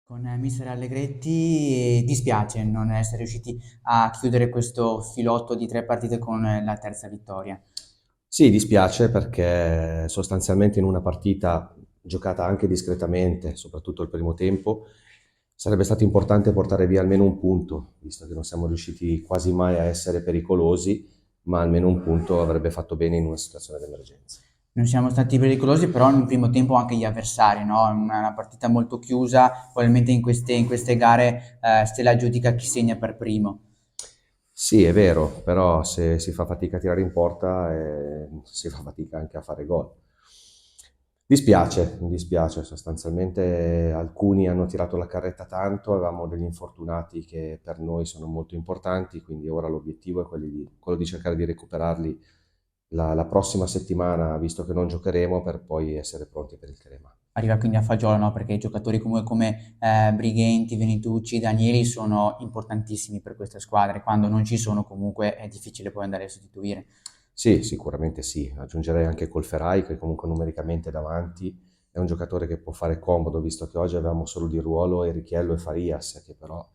Con mister Allegretti dispiace non essere riusciti a chiudere questo filotto di 3 partite con la terza vittoria. Sì, dispiace perché sostanzialmente in una partita giocata anche discretamente, soprattutto il primo tempo, sarebbe stato importante portare via almeno un punto, visto che non siamo riusciti quasi mai a essere pericolosi, ma almeno un punto avrebbe fatto bene in una situazione d'emergenza. Non siamo stati pericolosi, però nel primo tempo anche gli avversari, no? Una partita molto chiusa, probabilmente in queste gare se la giudica chi segna per primo. Sì, è vero, però se si fa fatica a tirare in porta, si fa fatica anche a fare gol. Dispiace, mi dispiace, sostanzialmente alcuni hanno tirato la carretta tanto, avevamo degli infortunati che per noi sono molto importanti, quindi ora l'obiettivo è quello di cercare di recuperarli la prossima settimana, visto che non giocheremo, per poi essere pronti per il Crema. Arriva quindi a fagiolo, no? Perché giocatori come Brighenti, Venetucci, Danieli sono importantissimi per queste squadre. Quando non ci sono comunque è difficile poi andare a sostituire. Sì, sicuramente sì. Aggiungerei anche Colferai, che comunque numericamente è davanti è un giocatore che può fare comodo, visto che oggi avevamo solo di ruolo Erichiello e Farias, che però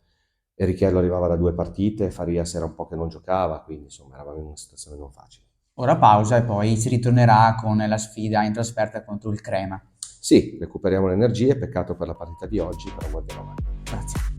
Erichiello arrivava da 2 partite, Farias era un po' che non giocava, quindi insomma eravamo in una situazione non facile. Ora pausa e poi si ritornerà con la sfida in trasferta contro il Crema. Sì, recuperiamo le energie, peccato per la partita di oggi, però guardiamo avanti. Grazie.